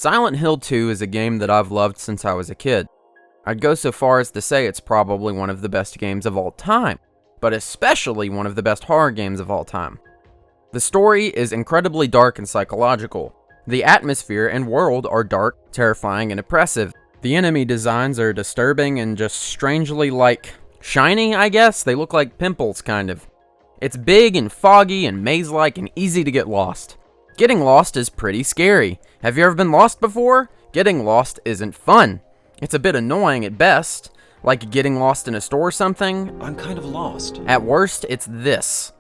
Silent Hill 2 is a game that I've loved since I was a kid. I'd go so far as to say it's probably one of the best games of all time, but especially one of the best horror games of all time. The story is incredibly dark and psychological. The atmosphere and world are dark, terrifying, and oppressive. The enemy designs are disturbing and just strangely shiny, I guess? They look like pimples, kind of. It's big and foggy and maze-like and easy to get lost. Getting lost is pretty scary. Have you ever been lost before? Getting lost isn't fun. It's a bit annoying at best, like getting lost in a store or something. I'm kind of lost. At worst, it's this.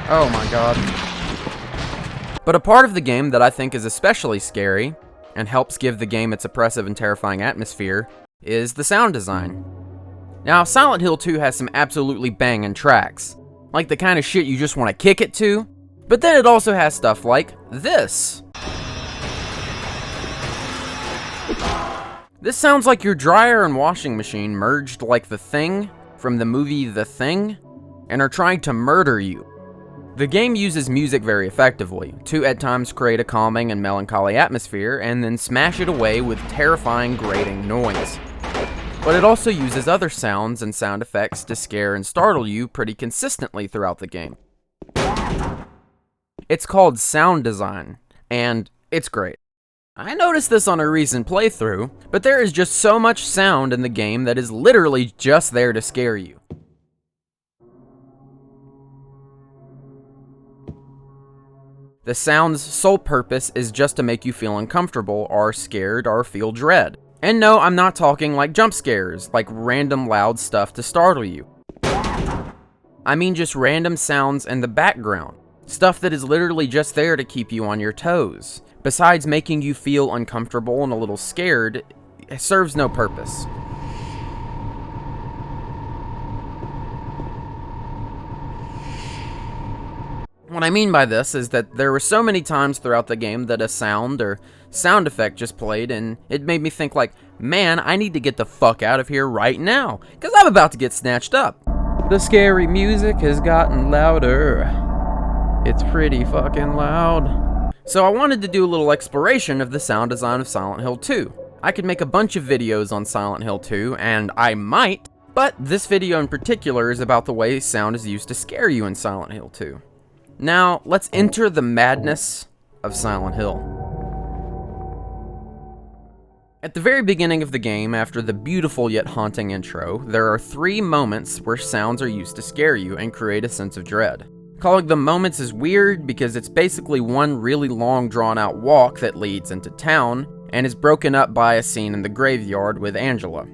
Oh my god. But a part of the game that I think is especially scary, and helps give the game its oppressive and terrifying atmosphere, is the sound design. Now, Silent Hill 2 has some absolutely banging tracks, like the kind of shit you just want to kick it to, but then it also has stuff like this. This sounds like your dryer and washing machine merged like The Thing from the movie The Thing, and are trying to murder you. The game uses music very effectively, to at times create a calming and melancholy atmosphere, and then smash it away with terrifying grating noise. But it also uses other sounds and sound effects to scare and startle you pretty consistently throughout the game. It's called sound design, and it's great. I noticed this on a recent playthrough, but there is just so much sound in the game that is literally just there to scare you. The sound's sole purpose is just to make you feel uncomfortable, or scared, or feel dread. And no, I'm not talking like jump scares, like random loud stuff to startle you. I mean just random sounds in the background. Stuff that is literally just there to keep you on your toes. Besides making you feel uncomfortable and a little scared, it serves no purpose. What I mean by this is that there were so many times throughout the game that a sound or sound effect just played, and it made me think like, man, I need to get the fuck out of here right now, because I'm about to get snatched up. The scary music has gotten louder. It's pretty fucking loud. So I wanted to do a little exploration of the sound design of Silent Hill 2. I could make a bunch of videos on Silent Hill 2, and I might, but this video in particular is about the way sound is used to scare you in Silent Hill 2. Now, let's enter the madness of Silent Hill. At the very beginning of the game, after the beautiful yet haunting intro, there are 3 moments where sounds are used to scare you and create a sense of dread. Calling them moments is weird because it's basically one really long drawn-out walk that leads into town, and is broken up by a scene in the graveyard with Angela.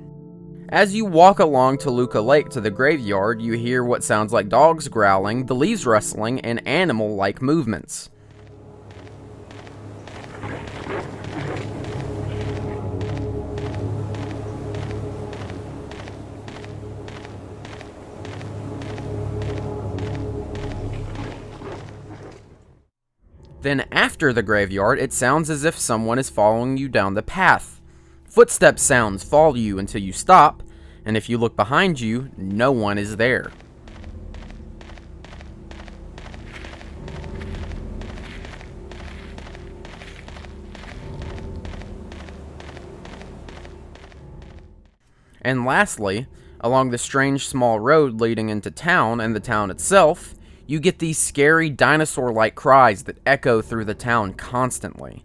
As you walk along Toluca Lake to the graveyard, you hear what sounds like dogs growling, the leaves rustling, and animal-like movements. Then after the graveyard, it sounds as if someone is following you down the path. Footstep sounds follow you until you stop, and if you look behind you, no one is there. And lastly, along the strange small road leading into town and the town itself, you get these scary dinosaur-like cries that echo through the town constantly.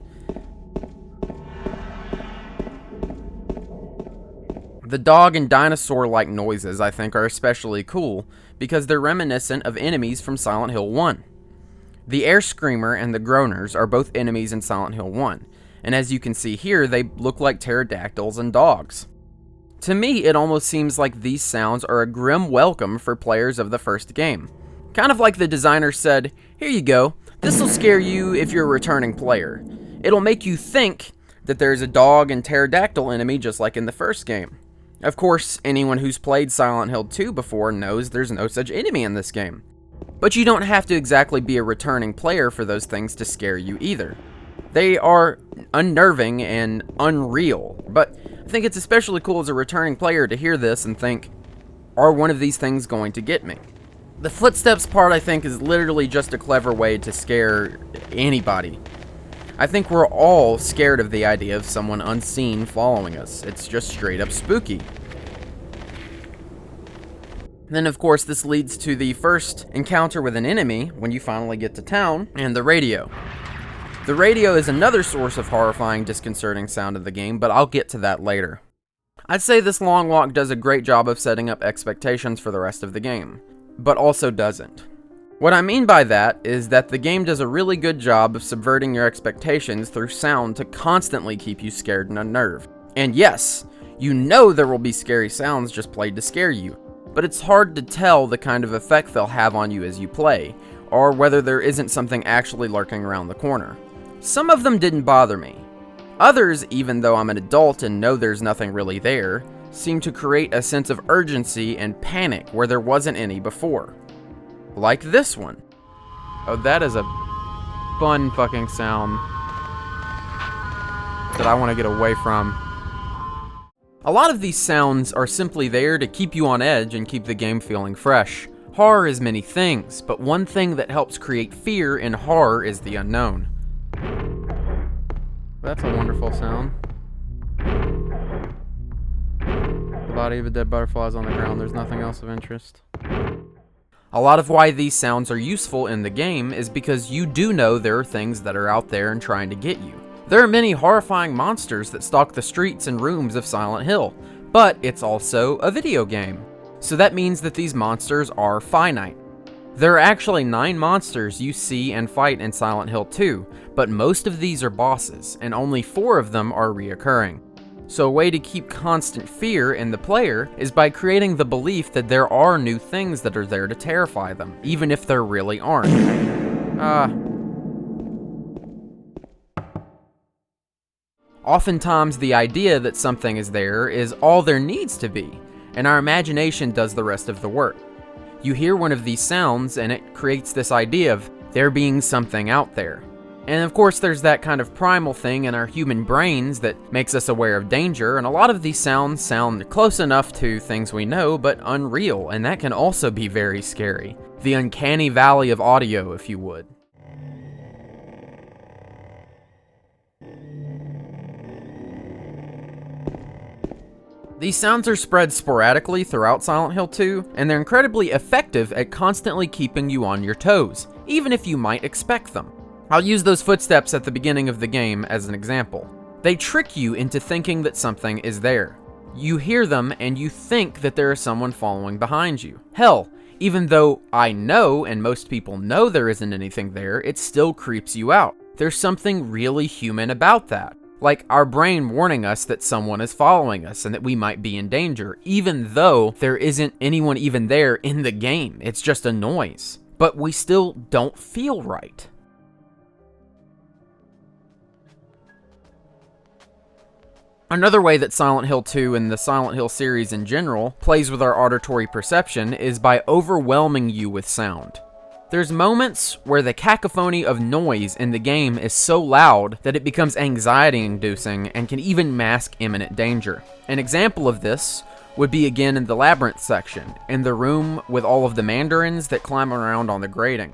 The dog and dinosaur-like noises, I think, are especially cool because they're reminiscent of enemies from Silent Hill 1. The air screamer and the groaners are both enemies in Silent Hill 1, and as you can see here, they look like pterodactyls and dogs. To me, it almost seems like these sounds are a grim welcome for players of the first game. Kind of like the designer said, here you go, this'll scare you if you're a returning player. It'll make you think that there's a dog and pterodactyl enemy just like in the first game. Of course, anyone who's played Silent Hill 2 before knows there's no such enemy in this game. But you don't have to exactly be a returning player for those things to scare you either. They are unnerving and unreal, but I think it's especially cool as a returning player to hear this and think, are one of these things going to get me? The footsteps part, I think, is literally just a clever way to scare anybody. I think we're all scared of the idea of someone unseen following us. It's just straight up spooky. Then, of course, this leads to the first encounter with an enemy when you finally get to town, and the radio. The radio is another source of horrifying, disconcerting sound in the game, but I'll get to that later. I'd say this long walk does a great job of setting up expectations for the rest of the game, but also doesn't. What I mean by that is that the game does a really good job of subverting your expectations through sound to constantly keep you scared and unnerved. And yes, you know there will be scary sounds just played to scare you, but it's hard to tell the kind of effect they'll have on you as you play, or whether there isn't something actually lurking around the corner. Some of them didn't bother me. Others, even though I'm an adult and know there's nothing really there, seem to create a sense of urgency and panic where there wasn't any before. Like this one. Oh, that is a fun fucking sound that I want to get away from. A lot of these sounds are simply there to keep you on edge and keep the game feeling fresh. Horror is many things, but one thing that helps create fear in horror is the unknown. That's a wonderful sound. The body of a dead butterfly is on the ground. There's nothing else of interest. A lot of why these sounds are useful in the game is because you do know there are things that are out there and trying to get you. There are many horrifying monsters that stalk the streets and rooms of Silent Hill, but it's also a video game. So that means that these monsters are finite. There are actually 9 monsters you see and fight in Silent Hill 2, but most of these are bosses, and only 4 of them are reoccurring. So a way to keep constant fear in the player is by creating the belief that there are new things that are there to terrify them, even if there really aren't. Oftentimes the idea that something is there is all there needs to be, and our imagination does the rest of the work. You hear one of these sounds and it creates this idea of there being something out there. And of course there's that kind of primal thing in our human brains that makes us aware of danger, and a lot of these sounds sound close enough to things we know but unreal, and that can also be very scary. The uncanny valley of audio, if you would. These sounds are spread sporadically throughout Silent Hill 2, and they're incredibly effective at constantly keeping you on your toes, even if you might expect them. I'll use those footsteps at the beginning of the game as an example. They trick you into thinking that something is there. You hear them and you think that there is someone following behind you. Hell, even though I know and most people know there isn't anything there, it still creeps you out. There's something really human about that. Like our brain warning us that someone is following us and that we might be in danger, even though there isn't anyone even there in the game. It's just a noise. But we still don't feel right. Another way that Silent Hill 2 and the Silent Hill series in general plays with our auditory perception is by overwhelming you with sound. There's moments where the cacophony of noise in the game is so loud that it becomes anxiety-inducing and can even mask imminent danger. An example of this would be again in the labyrinth section, in the room with all of the mandarins that climb around on the grating.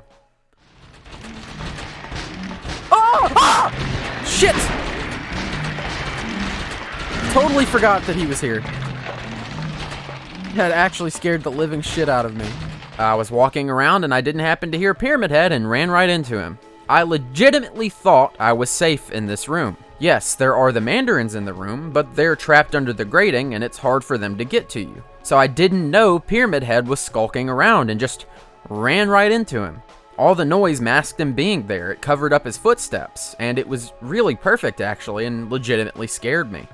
Oh! Ah! Shit! Totally forgot that he was here. That actually scared the living shit out of me. I was walking around and I didn't happen to hear Pyramid Head and ran right into him. I legitimately thought I was safe in this room. Yes, there are the mandarins in the room, but they're trapped under the grating and it's hard for them to get to you. So I didn't know Pyramid Head was skulking around and just ran right into him. All the noise masked him being there. It covered up his footsteps, and it was really perfect actually and legitimately scared me.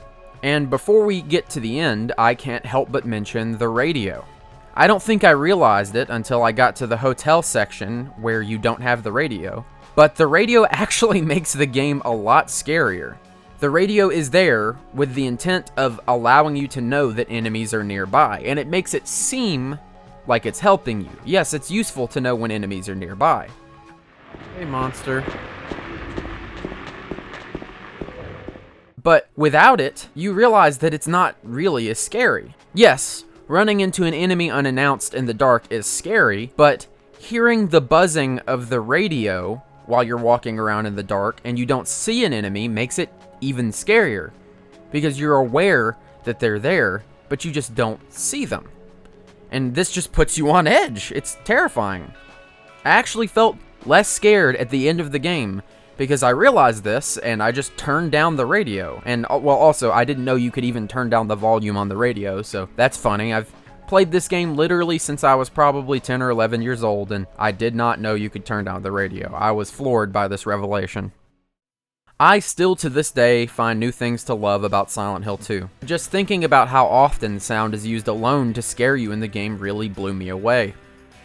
And before we get to the end, I can't help but mention the radio. I don't think I realized it until I got to the hotel section where you don't have the radio, but the radio actually makes the game a lot scarier. The radio is there with the intent of allowing you to know that enemies are nearby, and it makes it seem like it's helping you. Yes, it's useful to know when enemies are nearby. Hey, monster. But without it, you realize that it's not really as scary. Yes, running into an enemy unannounced in the dark is scary, but hearing the buzzing of the radio while you're walking around in the dark and you don't see an enemy makes it even scarier, because you're aware that they're there, but you just don't see them. And this just puts you on edge. It's terrifying. I actually felt less scared at the end of the game because I realized this, and I just turned down the radio. And, well, also, I didn't know you could even turn down the volume on the radio, so that's funny. I've played this game literally since I was probably 10 or 11 years old, and I did not know you could turn down the radio. I was floored by this revelation. I still, to this day, find new things to love about Silent Hill 2. Just thinking about how often sound is used alone to scare you in the game really blew me away.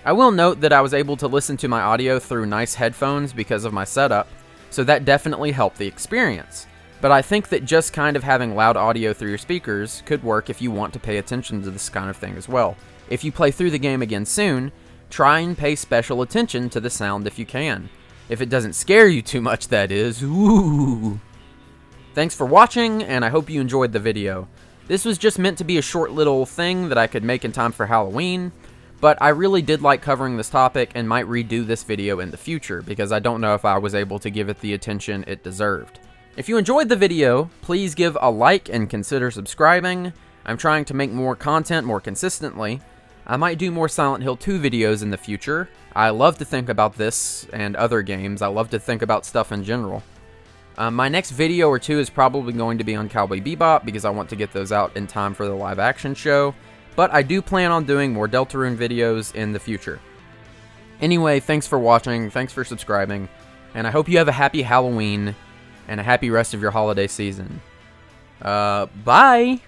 I will note that I was able to listen to my audio through nice headphones because of my setup, so that definitely helped the experience. But I think that just kind of having loud audio through your speakers could work if you want to pay attention to this kind of thing as well. If you play through the game again soon, try and pay special attention to the sound if you can. If it doesn't scare you too much, that is. Ooh. Thanks for watching, and I hope you enjoyed the video. This was just meant to be a short little thing that I could make in time for Halloween, but I really did like covering this topic and might redo this video in the future, because I don't know if I was able to give it the attention it deserved. If you enjoyed the video, please give a like and consider subscribing. I'm trying to make more content more consistently. I might do more Silent Hill 2 videos in the future. I love to think about this and other games. I love to think about stuff in general. My next video or two is probably going to be on Cowboy Bebop, because I want to get those out in time for the live action show. But I do plan on doing more Deltarune videos in the future. Anyway, thanks for watching, thanks for subscribing, and I hope you have a happy Halloween and a happy rest of your holiday season. Bye!